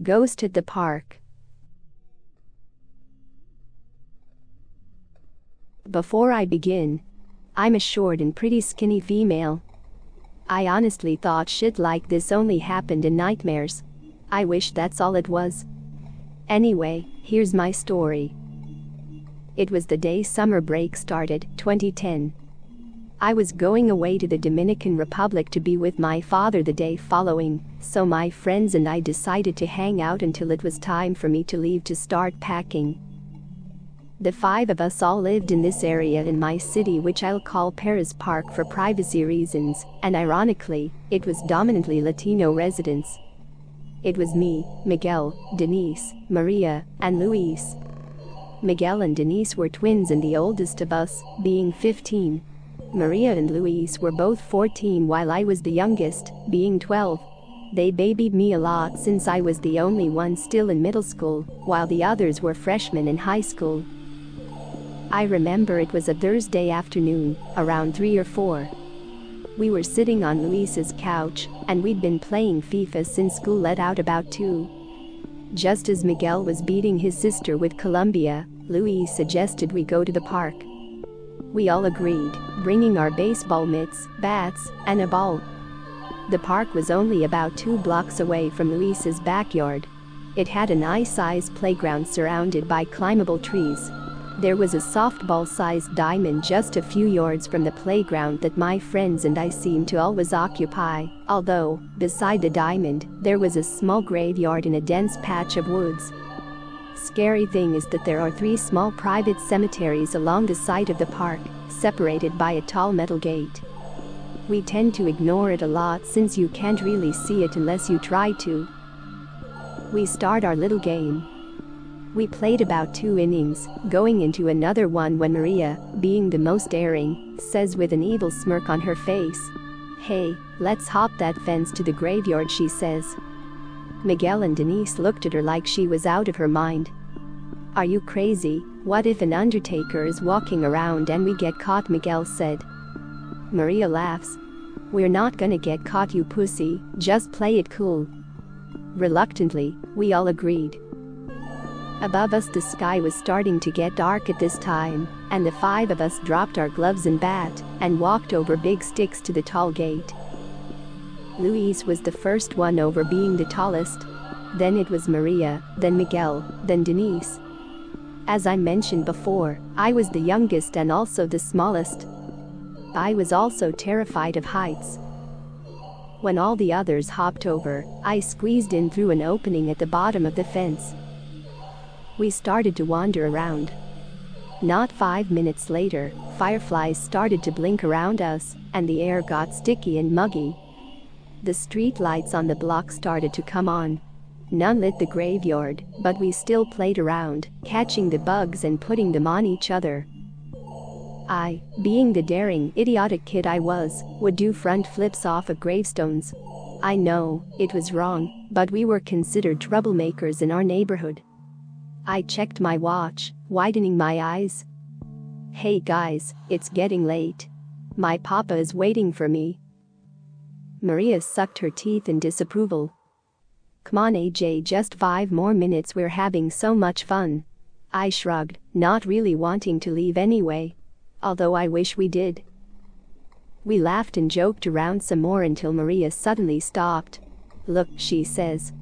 Ghost at the park. Before I begin, I'm a short and pretty skinny female. I honestly thought shit like this only happened in nightmares. I wish that's all it was. Anyway, here's my story. It was the day summer break started, 2010. I was going away to the Dominican Republic to be with my father the day following, so my friends and I decided to hang out until it was time for me to leave to start packing. The 5 of us all lived in this area in my city, which I'll call Perez Park for privacy reasons, and ironically, it was dominantly Latino residents. It was me, Miguel, Denise, Maria, and Luis. Miguel and Denise were twins and the oldest of us, being 15. Maria and Luis were both 14 while I was the youngest, being 12. They babied me a lot since I was the only one still in middle school, while the others were freshmen in high school. I remember it was a Thursday afternoon, around 3 or 4. We were sitting on Luis's couch, and we'd been playing FIFA since school let out about 2. Just as Miguel was beating his sister with Colombia, Luis suggested we go to the park. We all agreed, bringing our baseball mitts, bats, and a ball. The park was only about 2 blocks away from Luis's backyard. It had a nice-sized playground surrounded by climbable trees. There was a softball-sized diamond just a few yards from the playground that my friends and I seemed to always occupy, although, beside the diamond, there was a small graveyard in a dense patch of woods. Scary thing is that there are 3 small private cemeteries along the side of the park, separated by a tall metal gate. We tend to ignore it a lot since you can't really see it unless you try to. We start our little game. We played about 2 innings, going into another one when Maria, being the most daring, says with an evil smirk on her face, "Hey, let's hop that fence to the graveyard," she says. Miguel and Denise looked at her like she was out of her mind. "Are you crazy? What if an undertaker is walking around and we get caught?" Miguel said. Maria laughs. "We're not gonna get caught, you pussy, just play it cool." Reluctantly, we all agreed. Above us the sky was starting to get dark at this time, and the 5 of us dropped our gloves and bat and walked over big sticks to the tall gate. Luis was the first one over, being the tallest. Then it was Maria, then Miguel, then Denise. As I mentioned before, I was the youngest and also the smallest. I was also terrified of heights. When all the others hopped over, I squeezed in through an opening at the bottom of the fence. We started to wander around. Not 5 minutes later, fireflies started to blink around us, and the air got sticky and muggy. The street lights on the block started to come on. None lit the graveyard, but we still played around, catching the bugs and putting them on each other. I, being the daring, idiotic kid I was, would do front flips off of gravestones. I know, it was wrong, but we were considered troublemakers in our neighborhood. I checked my watch, widening my eyes. "Hey guys, it's getting late. My papa is waiting for me." Maria sucked her teeth in disapproval. "Come on AJ, just 5 more minutes, we're having so much fun." I shrugged, not really wanting to leave anyway. Although I wish we did. We laughed and joked around some more until Maria suddenly stopped. "Look," she says.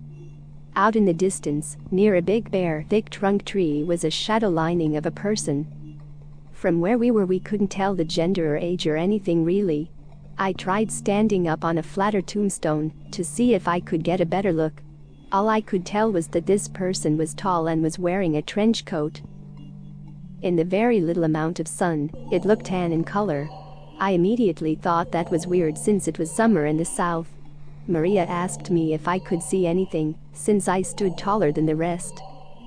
Out in the distance, near a big bare, thick-trunk tree was a shadow lining of a person. From where we were we couldn't tell the gender or age or anything really. I tried standing up on a flatter tombstone to see if I could get a better look. All I could tell was that this person was tall and was wearing a trench coat. In the very little amount of sun, it looked tan in color. I immediately thought that was weird since it was summer in the south. Maria asked me if I could see anything, since I stood taller than the rest.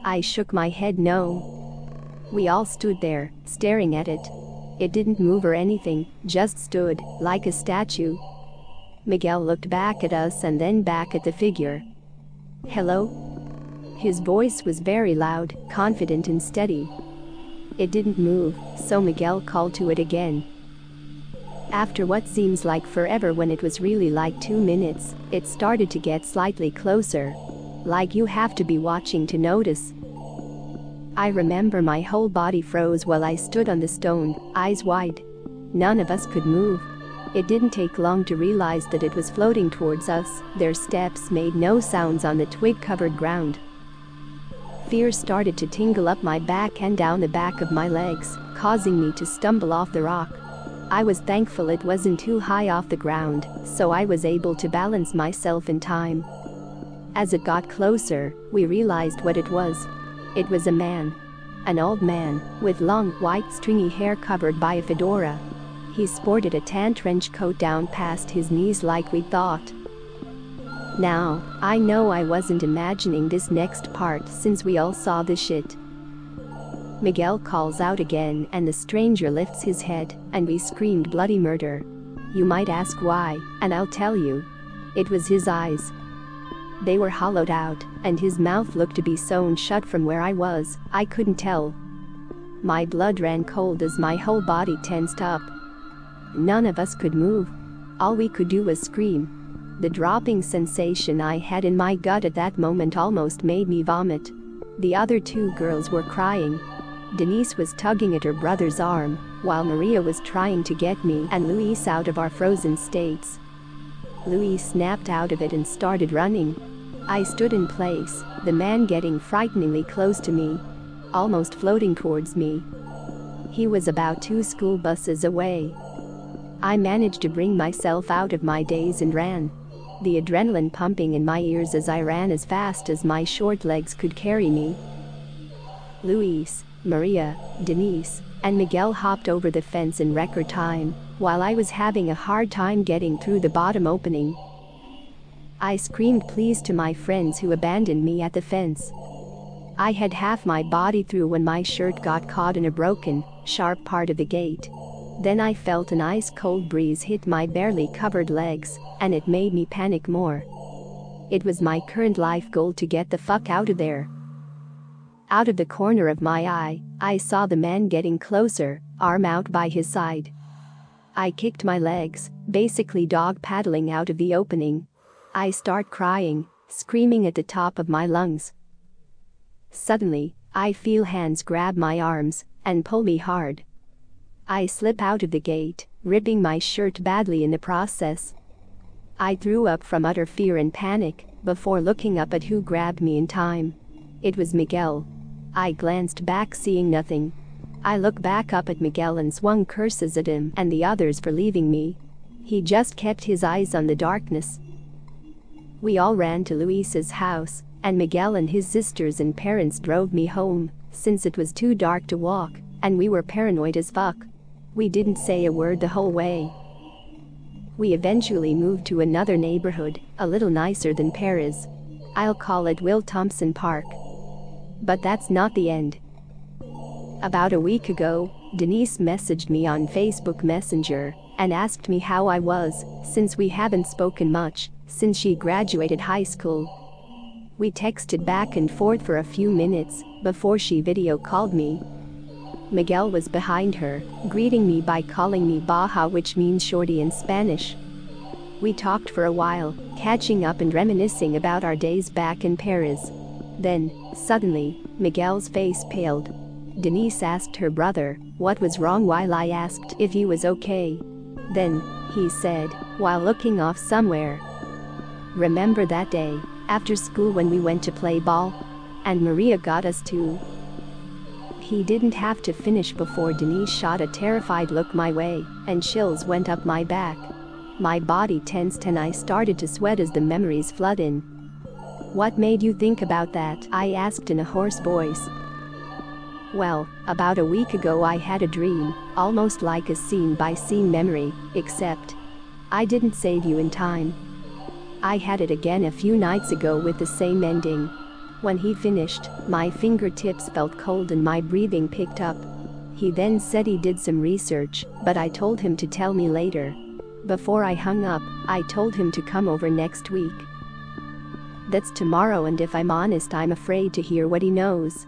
I shook my head no. We all stood there, staring at it. It didn't move or anything, just stood, like a statue. Miguel looked back at us and then back at the figure. "Hello?" His voice was very loud, confident and steady. It didn't move, so Miguel called to it again. After what seems like forever when it was really like 2 minutes, it started to get slightly closer. Like you have to be watching to notice. I remember my whole body froze while I stood on the stone, eyes wide. None of us could move. It didn't take long to realize that it was floating towards us. Their steps made no sounds on the twig-covered ground. Fear started to tingle up my back and down the back of my legs, causing me to stumble off the rock. I was thankful it wasn't too high off the ground, so I was able to balance myself in time. As it got closer, we realized what it was. It was a man. An old man, with long, white stringy hair covered by a fedora. He sported a tan trench coat down past his knees like we'd thought. Now, I know I wasn't imagining this next part since we all saw the shit. Miguel calls out again and the stranger lifts his head and we screamed bloody murder. You might ask why, and I'll tell you. It was his eyes. They were hollowed out, and his mouth looked to be sewn shut from where I was. I couldn't tell. My blood ran cold as my whole body tensed up. None of us could move. All we could do was scream. The dropping sensation I had in my gut at that moment almost made me vomit. The other two girls were crying. Denise was tugging at her brother's arm, while Maria was trying to get me and Luis out of our frozen states. Luis snapped out of it and started running. I stood in place, the man getting frighteningly close to me, almost floating towards me. He was about 2 school buses away. I managed to bring myself out of my daze and ran. The adrenaline pumping in my ears as I ran as fast as my short legs could carry me. Luis, Maria, Denise, and Miguel hopped over the fence in record time, while I was having a hard time getting through the bottom opening. I screamed please to my friends who abandoned me at the fence. I had half my body through when my shirt got caught in a broken, sharp part of the gate. Then I felt an ice-cold breeze hit my barely covered legs, and it made me panic more. It was my current life goal to get the fuck out of there. Out of the corner of my eye, I saw the man getting closer, arm out by his side. I kicked my legs, basically dog paddling out of the opening. I start crying, screaming at the top of my lungs. Suddenly, I feel hands grab my arms and pull me hard. I slip out of the gate, ripping my shirt badly in the process. I threw up from utter fear and panic before looking up at who grabbed me in time. It was Miguel. I glanced back seeing nothing. I looked back up at Miguel and swung curses at him and the others for leaving me. He just kept his eyes on the darkness. We all ran to Luis's house, and Miguel and his sisters and parents drove me home, since it was too dark to walk, and we were paranoid as fuck. We didn't say a word the whole way. We eventually moved to another neighborhood, a little nicer than Paris. I'll call it Will Thompson Park. But that's not the end. About a week ago, Denise messaged me on Facebook Messenger and asked me how I was, since we haven't spoken much since she graduated high school. We texted back and forth for a few minutes before she video called me. Miguel was behind her, greeting me by calling me Baja, which means shorty in Spanish. We talked for a while, catching up and reminiscing about our days back in Paris. Then, suddenly, Miguel's face paled. Denise asked her brother what was wrong while I asked if he was okay. Then, he said, while looking off somewhere, "Remember that day, after school when we went to play ball? And Maria got us too." He didn't have to finish before Denise shot a terrified look my way, and chills went up my back. My body tensed and I started to sweat as the memories flood in. "What made you think about that?" I asked in a hoarse voice. "Well, about a week ago I had a dream, almost like a scene-by-scene memory, except I didn't save you in time. I had it again a few nights ago with the same ending." When he finished, my fingertips felt cold and my breathing picked up. He then said he did some research, but I told him to tell me later. Before I hung up, I told him to come over next week. That's tomorrow, and if I'm honest, I'm afraid to hear what he knows.